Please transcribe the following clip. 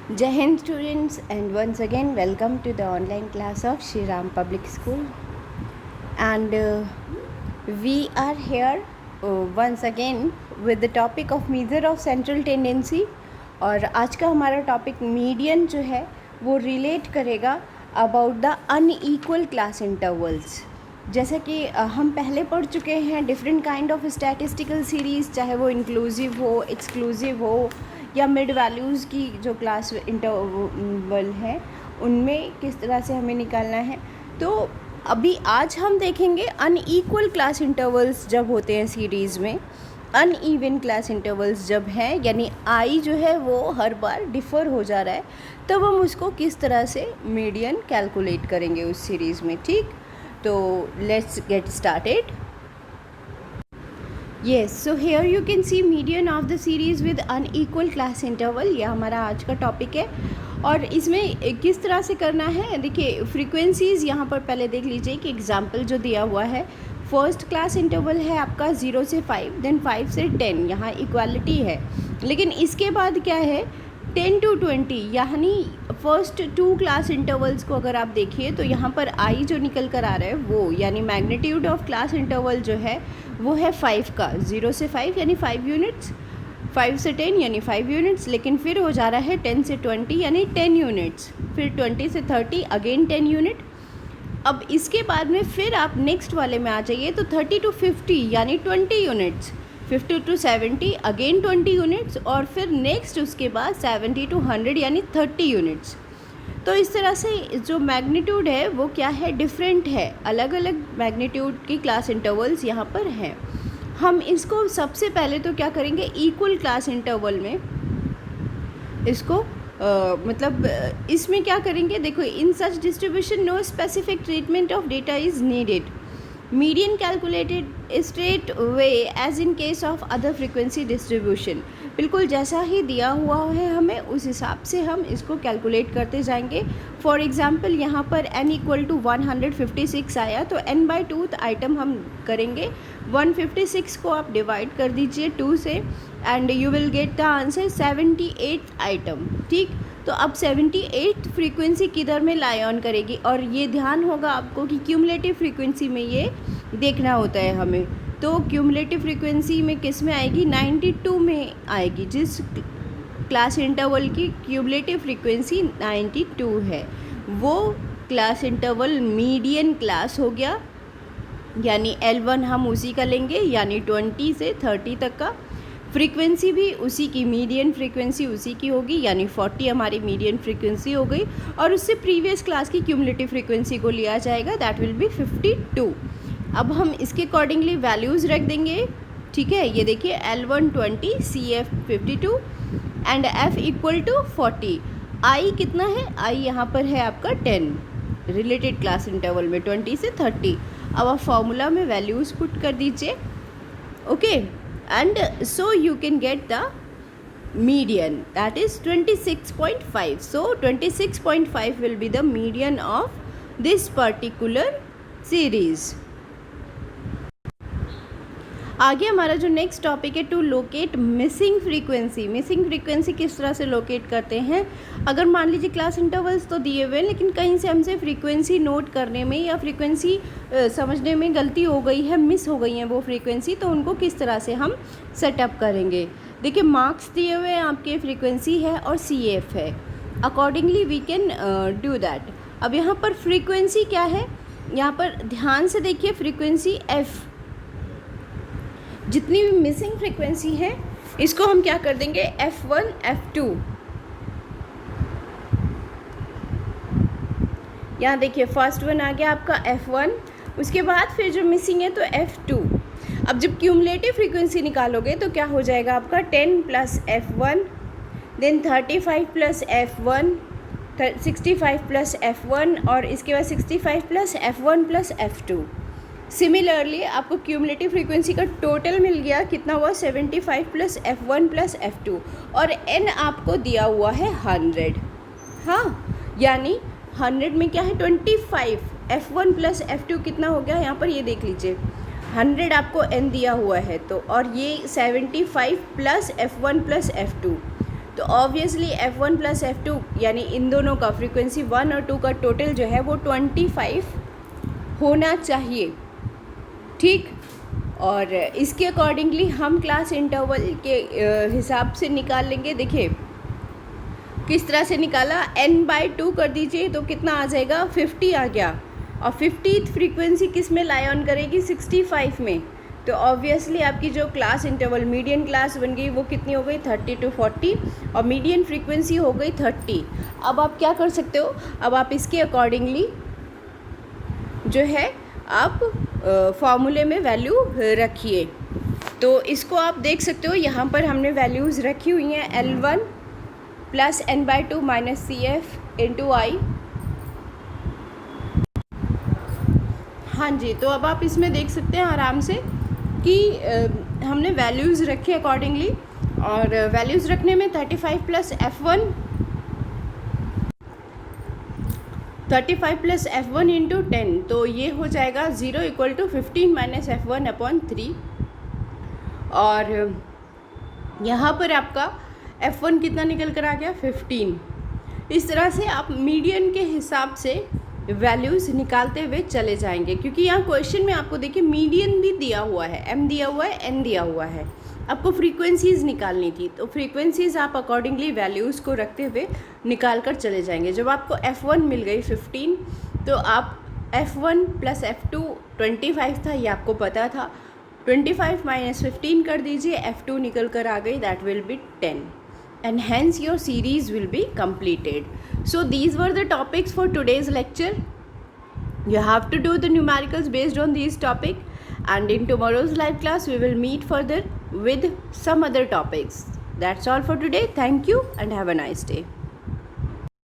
Jai Hind students, and once again welcome to the online class of Shri Ram Public School. And we are here once again with the topic of measure of central tendency. और आज का हमारा topic median जो है वो relate करेगा about the unequal class intervals. जैसा कि हम पहले पढ़ चुके हैं different kind of statistical series, चाहे वो इंक्लूसिव हो, एक्सक्लूसिव हो या मिड वैल्यूज़ की जो क्लास इंटरवल है उनमें किस तरह से हमें निकालना है. तो अभी आज हम देखेंगे अनईक्वल क्लास इंटरवल्स जब होते हैं सीरीज़ में, अनइवन क्लास इंटरवल्स जब हैं, यानी आई जो है वो हर बार डिफ़र हो जा रहा है, तब हम उसको किस तरह से मीडियन कैलकुलेट करेंगे उस सीरीज़ में. ठीक, तो let's get started. Yes, so here you can see median of the series with unequal class interval. यह हमारा आज का टॉपिक है और इसमें किस तरह से करना है. देखिए फ्रीक्वेंसीज़ यहाँ पर पहले देख लीजिए कि एग्जांपल जो दिया हुआ है, फर्स्ट क्लास इंटरवल है आपका 0 से 5, देन 5 से 10, यहाँ इक्वालिटी है. लेकिन इसके बाद क्या है 10 to 20, यानी फर्स्ट 2 क्लास इंटरवल्स को अगर आप देखिए तो यहाँ पर आई जो निकल कर आ रहा है वो, यानी मैग्नीट्यूड ऑफ क्लास इंटरवल जो है वो है 5 का. 0 से 5 यानी 5 यूनिट्स, 5 से 10 यानी 5 यूनिट्स, लेकिन फिर हो जा रहा है 10 से 20 यानी 10 यूनिट्स, फिर 20 से 30 अगेन 10 यूनिट. अब इसके बाद में फिर आप नेक्स्ट वाले में आ जाइए तो 30 to 50 यानी 20 यूनिट्स, 50 to 70 अगेन 20 यूनिट्स, और फिर नेक्स्ट उसके बाद 70 to 100 यानी 30 यूनिट्स. तो इस तरह से जो मैग्नीट्यूड है वो क्या है, डिफरेंट है, अलग अलग मैग्नीट्यूड की क्लास इंटरवल्स यहाँ पर हैं. हम इसको सबसे पहले तो क्या करेंगे, इक्वल क्लास इंटरवल में इसको मतलब इसमें क्या करेंगे, देखो in such distribution no specific treatment of data is needed. Median calculated straight way as in case of other frequency distribution. बिल्कुल जैसा ही दिया हुआ है हमें उस हिसाब से हम इसको कैलकुलेट करते जाएंगे. फॉर एग्जांपल यहाँ पर n इक्वल टू 156 आया तो n बाई 2 आइटम हम करेंगे. 156 को आप डिवाइड कर दीजिए 2 से and you will get the answer 78 item. ठीक, तो अब 78 फ्रीक्वेंसी किधर में लाई ऑन करेगी, और ये ध्यान होगा आपको कि क्यूमुलेटिव फ्रीक्वेंसी में ये देखना होता है हमें. तो क्यूमुलेटिव फ्रीक्वेंसी में किस में आएगी, 92 में आएगी. जिस क्लास इंटरवल की क्यूमुलेटिव फ्रीक्वेंसी 92 है वो क्लास इंटरवल मीडियन क्लास हो गया, यानी L1 हम उसी का लेंगे, यानी 20 से 30 तक का. फ्रीक्वेंसी भी उसी की, मीडियन फ्रीक्वेंसी उसी की होगी, यानी 40 हमारी मीडियन फ्रीक्वेंसी हो गई, और उससे प्रीवियस क्लास की क्यूमुलेटिव फ्रीक्वेंसी को लिया जाएगा, दैट विल बी 52. अब हम इसके अकॉर्डिंगली वैल्यूज़ रख देंगे. ठीक है, ये देखिए L1 20, CF 52 and F equal to 40. I कितना है, आई यहाँ पर है आपका 10 रिलेटेड क्लास इंटरवल में 20 से 30. अब आप फॉर्मूला में वैल्यूज़ पुट कर दीजिए. Okay, and so you can get the median, that is 26.5. so 26.5 will be the median of this particular series. आगे हमारा जो नेक्स्ट टॉपिक है, to locate missing frequency. Missing frequency किस तरह से लोकेट करते हैं, अगर मान लीजिए क्लास इंटरवल्स तो दिए हुए हैं लेकिन कहीं से हमसे फ्रीक्वेंसी नोट करने में या फ्रीक्वेंसी समझने में गलती हो गई है, मिस हो गई है वो फ्रीक्वेंसी, तो उनको किस तरह से हम सेटअप करेंगे. देखिए मार्क्स दिए हुए हैं आपके, फ्रीक्वेंसी है और CF है, accordingly we can do that. अब यहाँ पर फ्रीक्वेंसी क्या है, यहाँ पर ध्यान से देखिए, फ्रीक्वेंसी F, जितनी भी मिसिंग फ्रीक्वेंसी है इसको हम क्या कर देंगे, F1 F2. यहाँ देखिए फर्स्ट वन आ गया आपका F1, उसके बाद फिर जो मिसिंग है तो F2. अब जब क्यूमुलेटिव फ्रीक्वेंसी निकालोगे तो क्या हो जाएगा आपका 10 plus F1, then 35 plus F1, 65 plus F1, और इसके बाद 65 plus F1 plus F2. Similarly आपको क्यूमुलेटिव फ्रीक्वेंसी का टोटल मिल गया, कितना हुआ 75 प्लस F1 प्लस F2, और n आपको दिया हुआ है 100. हाँ, यानी 100 में क्या है 25, F1 प्लस F2 कितना हो गया, यहाँ पर ये देख लीजिए 100 आपको n दिया हुआ है तो, और ये 75 प्लस F1 प्लस F2, तो ऑब्वियसली F1 प्लस F2 यानी इन दोनों का फ्रीक्वेंसी 1 और 2 का टोटल जो है वो 25 होना चाहिए, ठीक। और इसके अकॉर्डिंगली हम क्लास इंटरवल के हिसाब से निकाल लेंगे। देखिए किस तरह से निकाला, n/2 कर दीजिए तो कितना आ जाएगा, 50 आ गया। और 50th फ्रीक्वेंसी किस में लाई ऑन करेगी, 65 में। तो ऑब्वियसली आपकी जो क्लास इंटरवल मीडियन क्लास बन गई वो कितनी हो गई, 30 to 40, और मीडियन फ्रीक्वेंसी हो गई 30। अब आप क्या कर सकते हो, अब आप इसके अकॉर्डिंगली जो है आप फॉर्मूले में वैल्यू रखिए। तो इसको आप देख सकते हो, यहाँ पर हमने वैल्यूज़ रखी हुई हैं, L1 plus n/2 minus CF into I. हाँ जी, तो अब आप इसमें देख सकते हैं आराम से कि हमने वैल्यूज़ रखे अकॉर्डिंगली, और वैल्यूज़ रखने में 35 प्लस F1 इंटू 10, तो ये हो जाएगा 0 equal to 15 minus F1 upon 3। और यहाँ पर आपका F1 कितना निकल कर आ गया, 15। इस तरह से आप मीडियन के हिसाब से वैल्यूज़ निकालते हुए चले जाएंगे, क्योंकि यहाँ क्वेश्चन में आपको देखिए मीडियन भी दिया हुआ है, m दिया हुआ है, n दिया हुआ है, आपको फ्रीक्वेंसीज़ निकालनी थी। तो फ्रीक्वेंसीज़ आप अकॉर्डिंगली वैल्यूज़ को रखते हुए निकाल कर चले जाएंगे। जब आपको F1 मिल गई 15, तो आप F1 प्लस F2 25 था, ये आपको पता था, 25 माइनस 15 कर दीजिए, F2 निकल कर आ गई, that will be 10, and hence your series will be completed. So these were the topics for today's lecture. You have to do the numericals based on these topic, and in tomorrow's live class we will meet further with some other topics. That's all for today. Thank you and have a nice day.